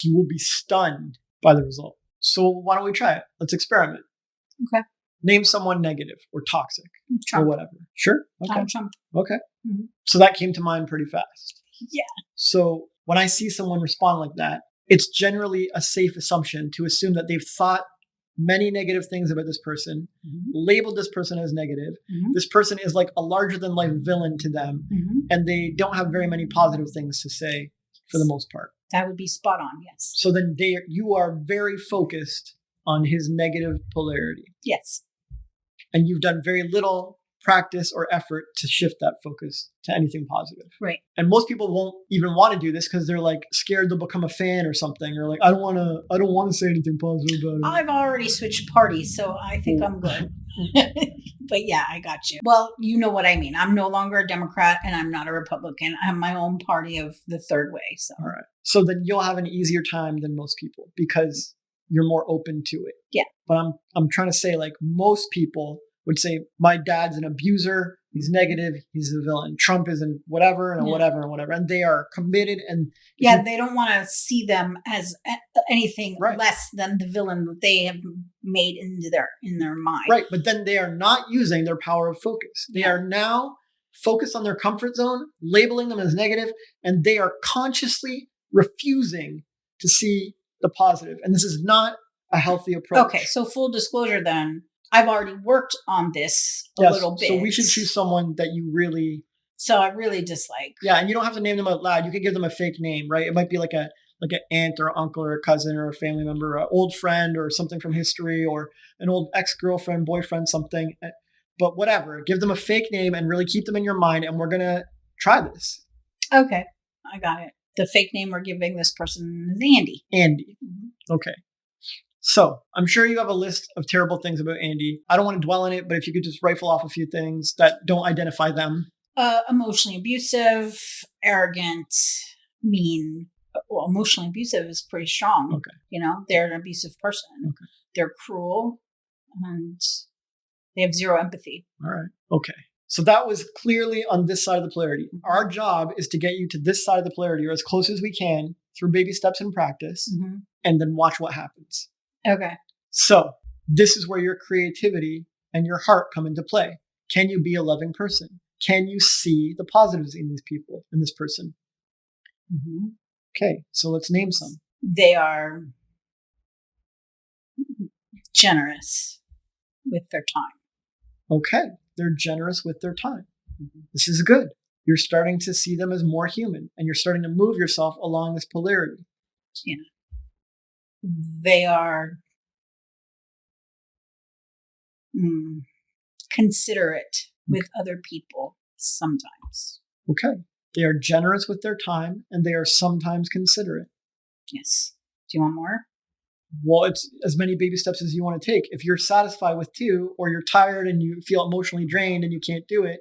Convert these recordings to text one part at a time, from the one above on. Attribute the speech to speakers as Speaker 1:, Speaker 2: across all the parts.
Speaker 1: You will be stunned by the result. So why don't we try it? Let's experiment.
Speaker 2: Okay.
Speaker 1: Name someone negative or toxic
Speaker 2: Trump.
Speaker 1: or whatever. Sure. Okay.
Speaker 2: Donald Trump.
Speaker 1: Okay.
Speaker 2: Mm-hmm.
Speaker 1: So that came to mind pretty fast.
Speaker 2: Yeah.
Speaker 1: So when I see someone respond like that, it's generally a safe assumption to assume that they've thought many negative things about this person, labeled this person as negative. This person is like a larger than life villain to them, and they don't have very many positive things to say for the most part.
Speaker 2: That would be spot on, yes.
Speaker 1: So then you are very focused on his negative polarity.
Speaker 2: Yes.
Speaker 1: And you've done very little practice or effort to shift that focus to anything positive.
Speaker 2: Right.
Speaker 1: And most people won't even want to do this because they're like scared they'll become a fan or something, or like I don't want to say anything positive about it.
Speaker 2: I've already switched parties, so I think I'm good. But yeah, I got you. Well, you know what I mean. I'm no longer a Democrat and I'm not a Republican. I have my own party of the third way. So
Speaker 1: all right. So then you'll have an easier time than most people because you're more open to it.
Speaker 2: Yeah.
Speaker 1: But I'm trying to say, like, most people would say my dad's an abuser, he's negative, he's a villain, Trump isn't whatever and whatever and whatever, and they are committed. And
Speaker 2: they don't want to see them as anything
Speaker 1: right.
Speaker 2: less than the villain that they have made in their mind.
Speaker 1: Right, but then they are not using their power of focus. They are now focused on their comfort zone, labeling them as negative, and they are consciously refusing to see the positive. And this is not a healthy approach.
Speaker 2: Okay, so full disclosure then, I've already worked on this a little bit.
Speaker 1: So we should choose someone that you really...
Speaker 2: So I really dislike.
Speaker 1: Yeah, and you don't have to name them out loud. You could give them a fake name, right? It might be like an aunt or uncle or a cousin or a family member, an old friend or something from history or an old ex-girlfriend, boyfriend, something. But whatever, give them a fake name and really keep them in your mind, and we're going to try this.
Speaker 2: Okay, I got it. The fake name we're giving this person is Andy.
Speaker 1: Andy. Okay. So I'm sure you have a list of terrible things about Andy. I don't want to dwell on it, but if you could just rifle off a few things that don't identify them.
Speaker 2: Emotionally abusive, arrogant, mean. Well, emotionally abusive is pretty strong.
Speaker 1: Okay.
Speaker 2: You know, they're an abusive person.
Speaker 1: Okay.
Speaker 2: They're cruel and they have zero empathy.
Speaker 1: All right. Okay. So that was clearly on this side of the polarity. Our job is to get you to this side of the polarity or as close as we can through baby steps in practice and then watch what happens.
Speaker 2: Okay.
Speaker 1: So this is where your creativity and your heart come into play. Can you be a loving person? Can you see the positives in these people, in this person? Okay, so let's name some.
Speaker 2: They are generous with their time.
Speaker 1: Okay, they're generous with their time. This is good. You're starting to see them as more human, and you're starting to move yourself along this polarity.
Speaker 2: Yeah. They are considerate with other people sometimes.
Speaker 1: Okay. They are generous with their time, and they are sometimes considerate.
Speaker 2: Yes. Do you want more?
Speaker 1: Well, it's as many baby steps as you want to take. If you're satisfied with 2, or you're tired and you feel emotionally drained and you can't do it,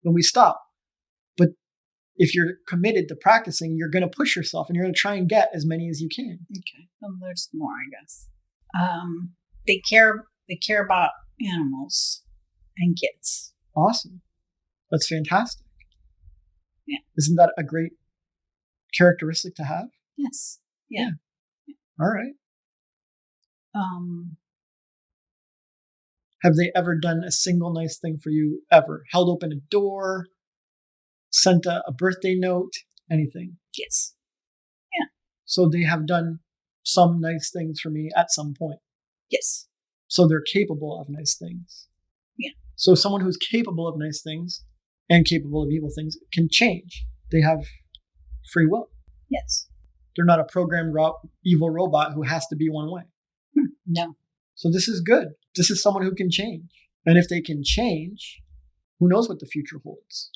Speaker 1: then we stop. But if you're committed to practicing, you're going to push yourself and you're going to try and get as many as you can.
Speaker 2: Okay. Well, there's more, I guess. They care about animals and kids.
Speaker 1: Awesome. That's fantastic.
Speaker 2: Yeah.
Speaker 1: Isn't that a great characteristic to have?
Speaker 2: Yes. Yeah.
Speaker 1: All right. Have they ever done a single nice thing for you ever? Held open a door, sent a birthday note, anything?
Speaker 2: Yes. Yeah.
Speaker 1: So they have done some nice things for me at some point.
Speaker 2: Yes.
Speaker 1: So they're capable of nice things.
Speaker 2: Yeah.
Speaker 1: So someone who's capable of nice things and capable of evil things can change. They have free will.
Speaker 2: Yes.
Speaker 1: They're not a programmed evil robot who has to be one way.
Speaker 2: No.
Speaker 1: So this is good. This is someone who can change. And if they can change, who knows what the future holds?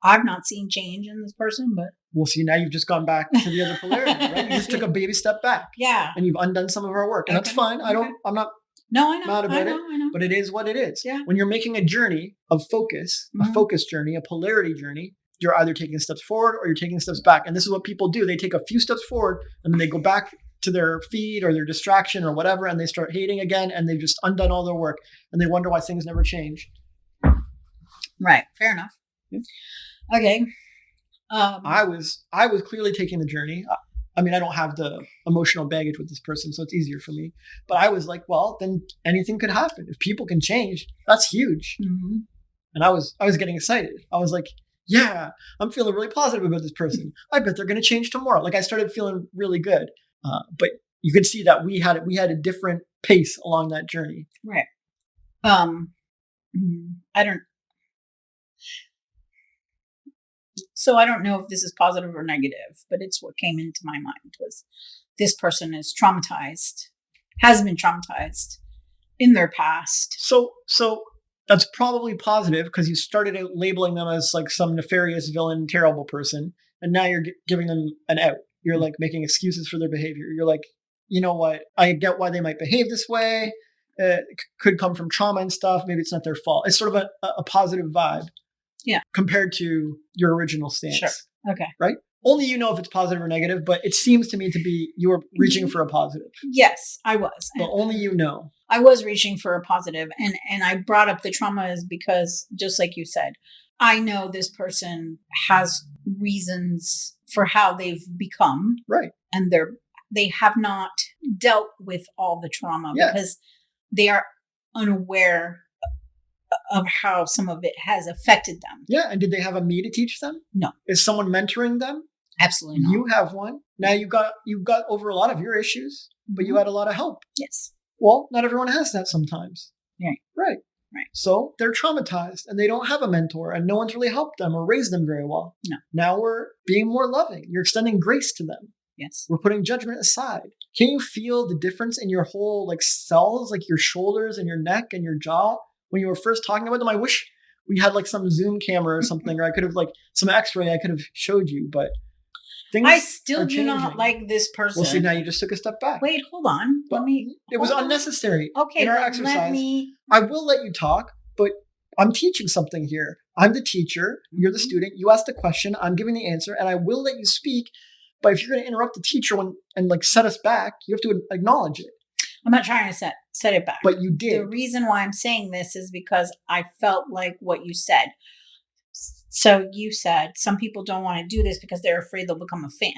Speaker 2: I've not seen change in this person, but...
Speaker 1: Well, see, now you've just gone back to the other polarity, right? You just took a baby step back.
Speaker 2: Yeah.
Speaker 1: And you've undone some of our work. And that's fine. I'm not mad about it.
Speaker 2: I know.
Speaker 1: But it is what it is.
Speaker 2: Yeah.
Speaker 1: When you're making a journey of focus, a focus journey, a polarity journey, you're either taking steps forward or you're taking steps back. And this is what people do. They take a few steps forward and then they go back to their feed or their distraction or whatever, and they start hating again, and they've just undone all their work, and they wonder why things never change.
Speaker 2: Right. Fair enough. Yeah. Okay.
Speaker 1: I was clearly taking the journey. I mean, I don't have the emotional baggage with this person, so it's easier for me. But I was like, well, then anything could happen. If people can change, that's huge.
Speaker 2: Mm-hmm.
Speaker 1: And I was getting excited. I was like, yeah, I'm feeling really positive about this person. I bet they're going to change tomorrow. Like I started feeling really good. But you could see that we had a different pace along that journey.
Speaker 2: Right. So I don't know if this is positive or negative, but it's what came into my mind was this person is traumatized, has been traumatized in their past.
Speaker 1: So that's probably positive because you started out labeling them as like some nefarious villain, terrible person. And now you're giving them an out. You're like making excuses for their behavior. You're like, you know what? I get why they might behave this way. It could come from trauma and stuff. Maybe it's not their fault. It's sort of a positive vibe.
Speaker 2: Yeah.
Speaker 1: Compared to your original stance.
Speaker 2: Sure. Okay.
Speaker 1: Right? Only you know if it's positive or negative, but it seems to me to be you were reaching for a positive.
Speaker 2: Yes, I was.
Speaker 1: But only you know.
Speaker 2: I was reaching for a positive. And I brought up the traumas because, just like you said, I know this person has reasons for how they've become.
Speaker 1: Right.
Speaker 2: And they have not dealt with all the trauma because they are unaware of how some of it has affected them.
Speaker 1: Yeah. And did they have a me to teach them?
Speaker 2: No.
Speaker 1: Is someone mentoring them?
Speaker 2: Absolutely not.
Speaker 1: You have one. Now you've got over a lot of your issues, but you had a lot of help.
Speaker 2: Yes.
Speaker 1: Well, not everyone has that sometimes.
Speaker 2: Right.
Speaker 1: Right.
Speaker 2: Right.
Speaker 1: So they're traumatized and they don't have a mentor and no one's really helped them or raised them very well.
Speaker 2: No.
Speaker 1: Now we're being more loving. You're extending grace to them.
Speaker 2: Yes.
Speaker 1: We're putting judgment aside. Can you feel the difference in your whole like cells, like your shoulders and your neck and your jaw when you were first talking about them? I wish we had like some Zoom camera or something, or I could have like some X-ray I could have showed you, but things
Speaker 2: I still
Speaker 1: are
Speaker 2: do
Speaker 1: changing.
Speaker 2: not like this person.
Speaker 1: Well, see, now you just took a step back.
Speaker 2: Wait, hold on.
Speaker 1: It was unnecessary.
Speaker 2: Okay,
Speaker 1: in our exercise. I will let you talk, but I'm teaching something here. I'm the teacher. You're the student. You asked the question. I'm giving the answer, and I will let you speak. But if you're going to interrupt the teacher and like set us back, you have to acknowledge it.
Speaker 2: I'm not trying to set it back.
Speaker 1: But you did.
Speaker 2: The reason why I'm saying this is because I felt like what you said. So you said some people don't want to do this because they're afraid they'll become a fan.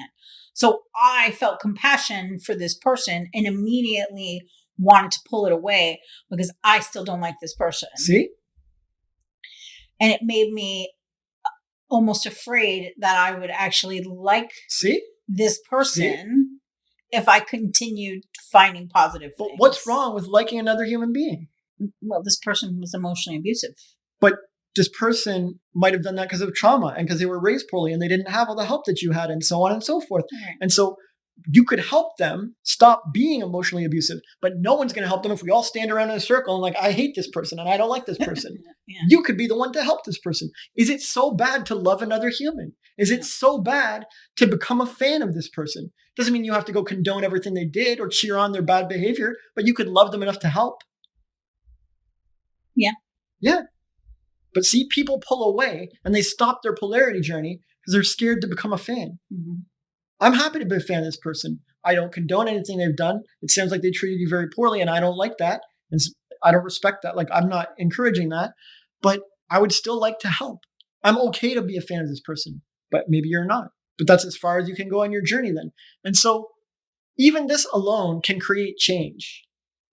Speaker 2: So I felt compassion for this person and immediately wanted to pull it away because I still don't like this person.
Speaker 1: See?
Speaker 2: And it made me almost afraid that I would actually like this person if I continued finding positive things.
Speaker 1: But what's wrong with liking another human being?
Speaker 2: Well, this person was emotionally abusive.
Speaker 1: But this person might have done that because of trauma and because they were raised poorly and they didn't have all the help that you had and so on and so forth.
Speaker 2: Right.
Speaker 1: And so you could help them stop being emotionally abusive, but no one's going to help them if we all stand around in a circle and like, I hate this person and I don't like this person.
Speaker 2: Yeah.
Speaker 1: You could be the one to help this person. Is it so bad to love another human? Is it so bad to become a fan of this person? Doesn't mean you have to go condone everything they did or cheer on their bad behavior, but you could love them enough to help.
Speaker 2: Yeah.
Speaker 1: Yeah. But see, people pull away and they stop their polarity journey because they're scared to become a fan.
Speaker 2: Mm-hmm.
Speaker 1: I'm happy to be a fan of this person. I don't condone anything they've done. It sounds like they treated you very poorly and I don't like that. And I don't respect that. Like, I'm not encouraging that, but I would still like to help. I'm okay to be a fan of this person, but maybe you're not. But that's as far as you can go on your journey then. And so even this alone can create change.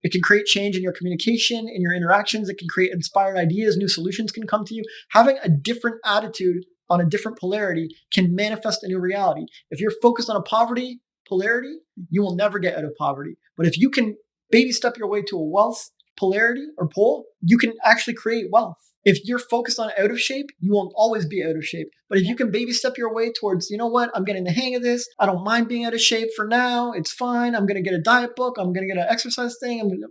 Speaker 1: It can create change in your communication, in your interactions. It can create inspired ideas. New solutions can come to you. Having a different attitude on a different polarity can manifest a new reality. If you're focused on a poverty polarity, you will never get out of poverty. But if you can baby step your way to a wealth polarity or pole, you can actually create wealth. If you're focused on out of shape, you won't always be out of shape. But if you can baby step your way towards, you know what, I'm getting the hang of this. I don't mind being out of shape for now. It's fine. I'm going to get a diet book. I'm going to get an exercise thing.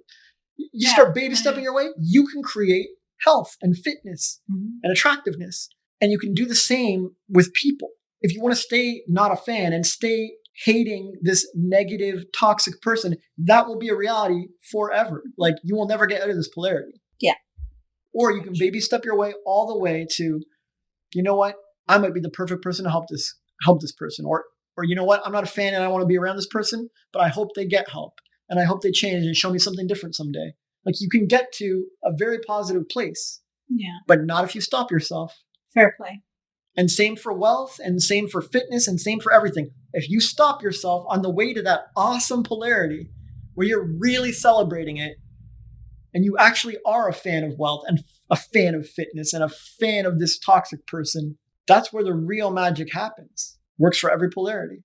Speaker 1: You start baby stepping your way, you can create health and fitness and attractiveness. And you can do the same with people. If you want to stay not a fan and stay hating this negative, toxic person, that will be a reality forever. Like, you will never get out of this polarity.
Speaker 2: Yeah.
Speaker 1: Or you can baby step your way all the way to, you know what, I might be the perfect person to help this person. Or you know what, I'm not a fan and I want to be around this person, but I hope they get help. And I hope they change and show me something different someday. Like, you can get to a very positive place.
Speaker 2: Yeah.
Speaker 1: But not if you stop yourself.
Speaker 2: Fair play.
Speaker 1: And same for wealth, and same for fitness, and same for everything. If you stop yourself on the way to that awesome polarity where you're really celebrating it, and you actually are a fan of wealth and a fan of fitness and a fan of this toxic person, that's where the real magic happens. Works for every polarity.